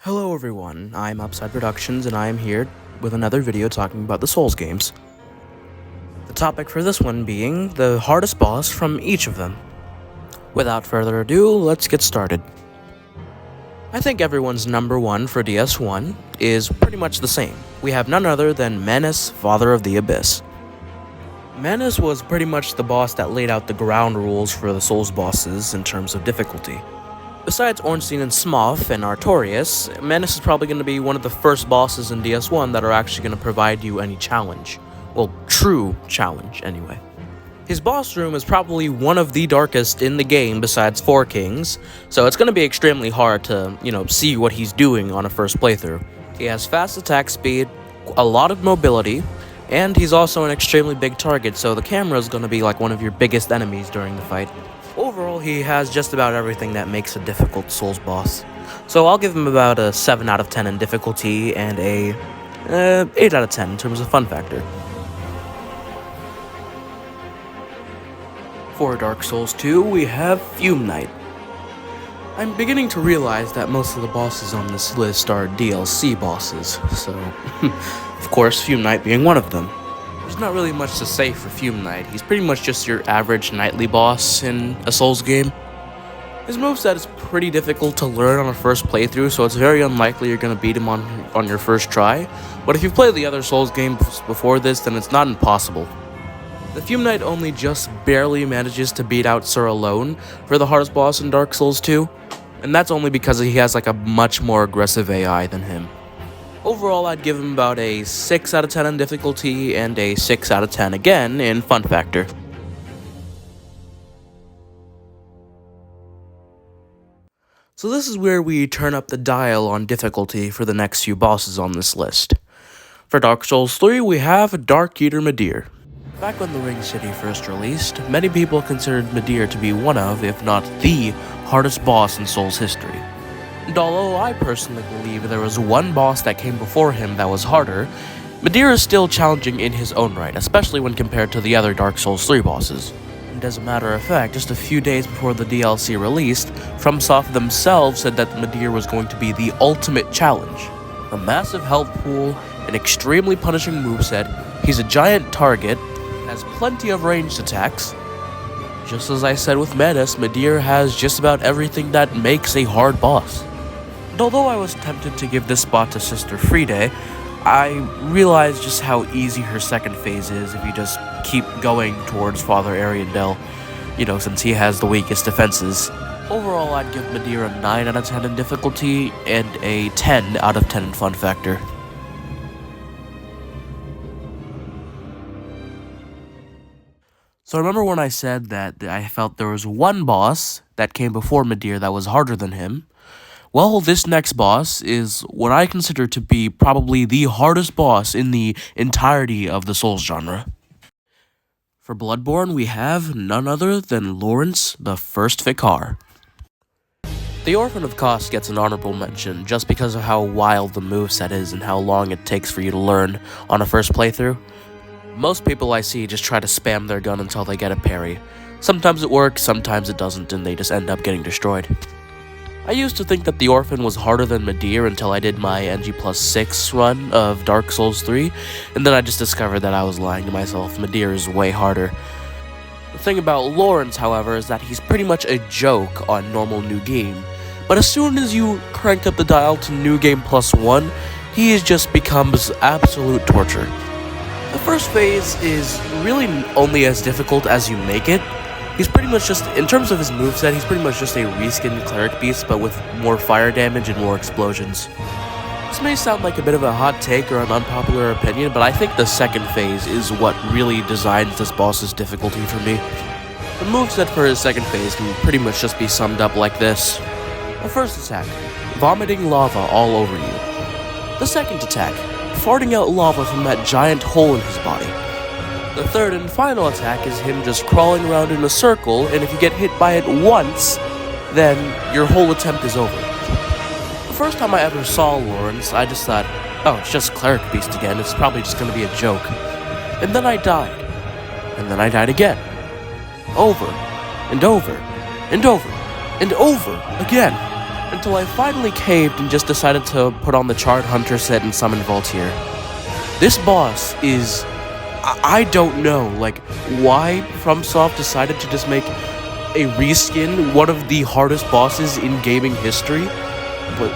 Hello everyone, I'm Upside Productions and I am here with another video talking about the Souls games. The topic for this one being the hardest boss from each of them. Without further ado, let's get started. I think everyone's number one for DS1 is pretty much the same. We have none other than Menace, Father of the Abyss. Menace was pretty much the boss that laid out the ground rules for the Souls bosses in terms of difficulty. Besides Ornstein and Smough and Artorias, Menace is probably going to be one of the first bosses in DS1 that are actually going to provide you any challenge. Well, true challenge, anyway. His boss room is probably one of the darkest in the game besides Four Kings, so it's going to be extremely hard to, see what he's doing on a first playthrough. He has fast attack speed, a lot of mobility, and he's also an extremely big target, so the camera is going to be like one of your biggest enemies during the fight. Overall, he has just about everything that makes a difficult Souls boss. So I'll give him about a 7 out of 10 in difficulty and a 8 out of 10 in terms of fun factor. For Dark Souls 2, we have Fume Knight. I'm beginning to realize that most of the bosses on this list are DLC bosses, so of course Fume Knight being one of them. There's not really much to say for Fume Knight. He's pretty much just your average knightly boss in a Souls game. His moveset is pretty difficult to learn on a first playthrough, so it's very unlikely you're going to beat him on your first try. But if you've played the other Souls games before this, then it's not impossible. The Fume Knight only just barely manages to beat out Sir alone for the hardest boss in Dark Souls 2, and that's only because he has like a much more aggressive AI than him. Overall, I'd give him about a 6 out of 10 in difficulty and a 6 out of 10 again in fun factor. So this is where we turn up the dial on difficulty for the next few bosses on this list. For Dark Souls 3, we have Dark Eater Midir. Back when the Ring City first released, many people considered Midir to be one of, if not the, hardest boss in Souls history. And although I personally believe there was one boss that came before him that was harder, Midir is still challenging in his own right, especially when compared to the other Dark Souls 3 bosses. And as a matter of fact, just a few days before the DLC released, FromSoft themselves said that Midir was going to be the ultimate challenge. A massive health pool, an extremely punishing moveset, he's a giant target, has plenty of ranged attacks. Just as I said with Menace, Midir has just about everything that makes a hard boss. And although I was tempted to give this spot to Sister Friede, I realized just how easy her second phase is if you just keep going towards Father Ariandel, since he has the weakest defenses. Overall, I'd give Midir a 9 out of 10 in difficulty and a 10 out of 10 in fun factor. So remember when I said that I felt there was one boss that came before Midir that was harder than him? Well, this next boss is what I consider to be probably the hardest boss in the entirety of the Souls genre. For Bloodborne, we have none other than Lawrence the First Vicar. The Orphan of Kos gets an honorable mention just because of how wild the moveset is and how long it takes for you to learn on a first playthrough. Most people I see just try to spam their gun until they get a parry. Sometimes it works, sometimes it doesn't, and they just end up getting destroyed. I used to think that the Orphan was harder than Midir until I did my NG+6 run of Dark Souls 3, and then I just discovered that I was lying to myself. Midir is way harder. The thing about Lawrence, however, is that he's pretty much a joke on normal New Game, but as soon as you crank up the dial to New Game +1, he just becomes absolute torture. The first phase is really only as difficult as you make it. He's pretty much just, in terms of his moveset, he's pretty much just a reskinned cleric beast, but with more fire damage and more explosions. This may sound like a bit of a hot take or an unpopular opinion, but I think the second phase is what really designs this boss's difficulty for me. The moveset for his second phase can pretty much just be summed up like this. The first attack, vomiting lava all over you. The second attack, farting out lava from that giant hole in his body. The third and final attack is him just crawling around in a circle, and if you get hit by it once, then your whole attempt is over. The first time I ever saw Lawrence, I just thought, oh, it's just Cleric Beast again, it's probably just gonna be a joke. And then I died. And then I died again. Over, and over, and over, and over again. until I finally caved and just decided to put on the Charred Hunter set and summon Voltaire. This boss is... I don't know, like, why FromSoft decided to just make a reskin one of the hardest bosses in gaming history,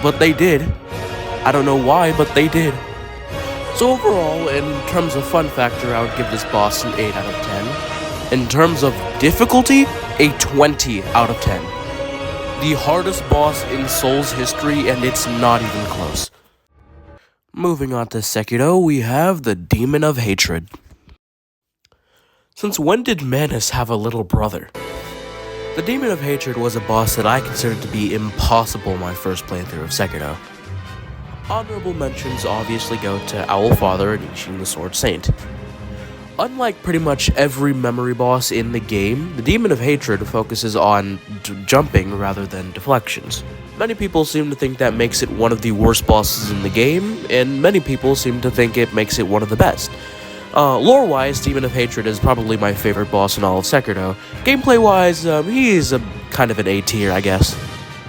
but they did. I don't know why, but they did. So overall, in terms of fun factor, I would give this boss an 8 out of 10. In terms of difficulty, a 20 out of 10. The hardest boss in Souls history, and it's not even close. Moving on to Sekiro, we have the Demon of Hatred. Since when did Manus have a little brother? The Demon of Hatred was a boss that I considered to be impossible my first playthrough of Sekiro. Honorable mentions obviously go to Owlfather and Ishin the Sword Saint. Unlike pretty much every memory boss in the game, the Demon of Hatred focuses on jumping rather than deflections. Many people seem to think that makes it one of the worst bosses in the game, and many people seem to think it makes it one of the best. Lore-wise, Demon of Hatred is probably my favorite boss in all of Sekiro. Gameplay-wise, he's a kind of an A tier, I guess.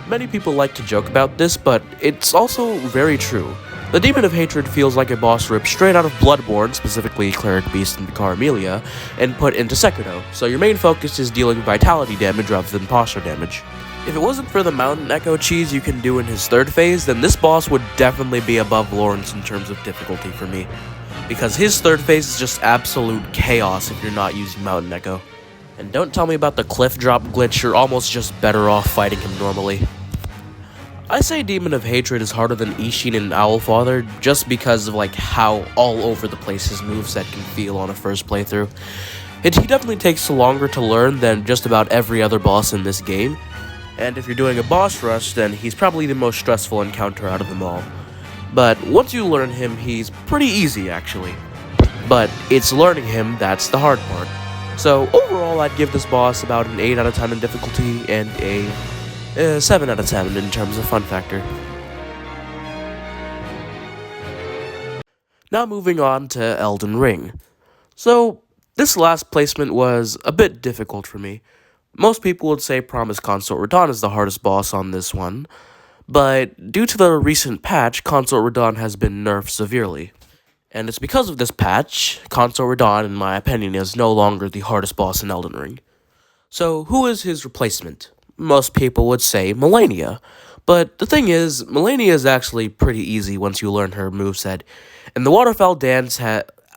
Many people like to joke about this, but it's also very true. The Demon of Hatred feels like a boss ripped straight out of Bloodborne, specifically Cleric Beast and Vicar Amelia, and put into Sekiro, so your main focus is dealing vitality damage rather than posture damage. If it wasn't for the Mountain Echo cheese you can do in his third phase, then this boss would definitely be above Lawrence in terms of difficulty for me. Because his third phase is just absolute chaos if you're not using Mountain Echo. And don't tell me about the cliff drop glitch, you're almost just better off fighting him normally. I say Demon of Hatred is harder than Ishin and Owlfather just because of like how all over the place his moveset can feel on a first playthrough. He definitely takes longer to learn than just about every other boss in this game, and if you're doing a boss rush, then he's probably the most stressful encounter out of them all. But once you learn him, he's pretty easy, actually. But it's learning him that's the hard part. So overall, I'd give this boss about an 8 out of 10 in difficulty and a 7 out of 10 in terms of fun factor. Now moving on to Elden Ring. So this last placement was a bit difficult for me. Most people would say Promise Consort Radahn is the hardest boss on this one, but due to the recent patch, Consort Radahn has been nerfed severely. And it's because of this patch, Consort Radahn, in my opinion, is no longer the hardest boss in Elden Ring. So who is his replacement? Most people would say Melania. But the thing is, Melania is actually pretty easy once you learn her moveset. And the Waterfowl Dance,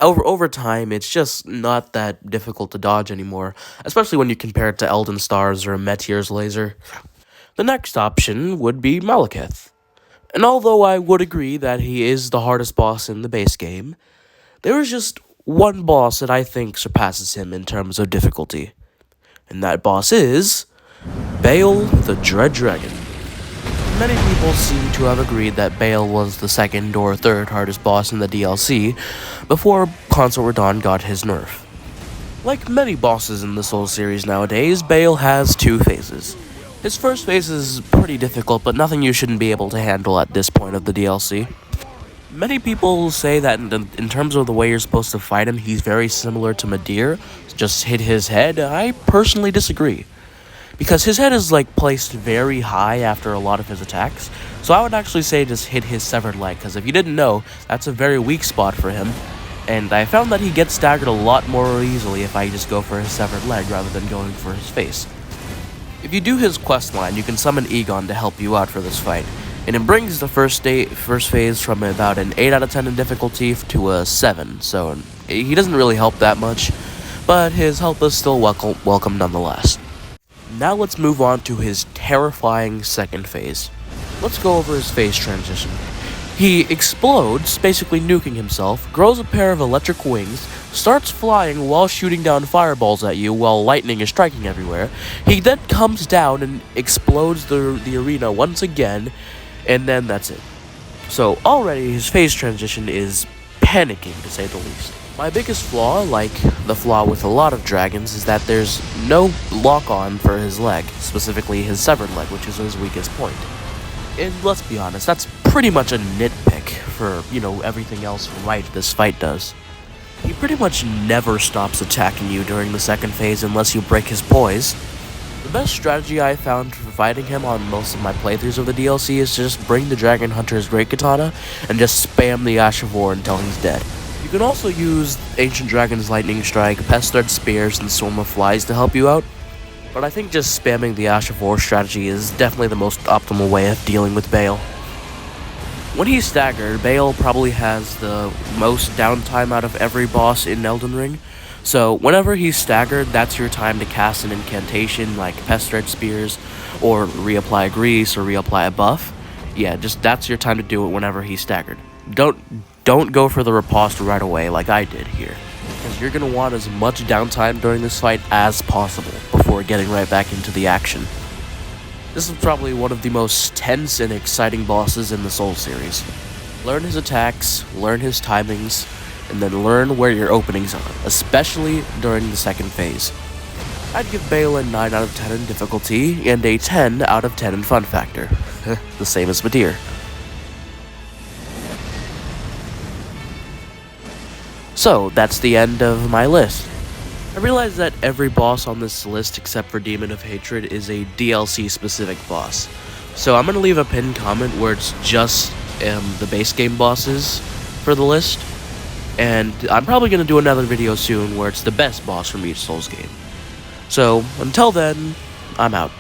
over time, it's just not that difficult to dodge anymore, especially when you compare it to Elden Stars or Meteor's Laser. The next option would be Malekith. And although I would agree that he is the hardest boss in the base game, there is just one boss that I think surpasses him in terms of difficulty. And that boss is Baal the Dread Dragon. Many people seem to have agreed that Baal was the second or third hardest boss in the DLC before Consort Radahn got his nerf. Like many bosses in the Souls series nowadays, Baal has two phases. His first phase is pretty difficult, but nothing you shouldn't be able to handle at this point of the DLC. Many people say that in terms of the way you're supposed to fight him, he's very similar to Midir, just hit his head. I personally disagree, because his head is like placed very high after a lot of his attacks, so I would actually say just hit his severed leg, because if you didn't know, that's a very weak spot for him, and I found that he gets staggered a lot more easily if I just go for his severed leg rather than going for his face. If you do his questline, you can summon Egon to help you out for this fight, and it brings the first phase from about an 8 out of 10 in difficulty to a 7, so he doesn't really help that much, but his help is still welcome nonetheless. Now let's move on to his terrifying second phase. Let's go over his phase transition. He explodes, basically nuking himself, grows a pair of electric wings, starts flying while shooting down fireballs at you while lightning is striking everywhere. He then comes down and explodes the arena once again, and then that's it. So already his phase transition is panicking, to say the least. My biggest flaw, like the flaw with a lot of dragons, is that there's no lock-on for his leg, specifically his severed leg, which is his weakest point. And let's be honest, that's pretty much a nitpick for, everything else right this fight does. He pretty much never stops attacking you during the second phase unless you break his poise. The The best strategy I found for fighting him on most of my playthroughs of the DLC is to just bring the Dragon Hunter's Great Katana and just spam the Ash of War until he's dead. You can also use Ancient Dragon's Lightning Strike, Pest Thread Spears, and Swarm of Flies to help you out, but I think just spamming the Ash of War strategy is definitely the most optimal way of dealing with Bale. When he's staggered, Bale probably has the most downtime out of every boss in Elden Ring, so whenever he's staggered, that's your time to cast an incantation like Pest Thread Spears, or reapply Grease, or reapply a buff. Yeah, just that's your time to do it whenever he's staggered. Don't go for the riposte right away like I did here, because you're going to want as much downtime during this fight as possible before getting right back into the action. This is probably one of the most tense and exciting bosses in the Souls series. Learn his attacks, learn his timings, and then learn where your openings are, especially during the second phase. I'd give Bale a 9 out of 10 in difficulty, and a 10 out of 10 in fun factor. The same as Midir. So, that's the end of my list. I realize that every boss on this list except for Demon of Hatred is a DLC specific boss. So I'm going to leave a pinned comment where it's just the base game bosses for the list. And I'm probably going to do another video soon where it's the best boss from each Souls game. So, until then, I'm out.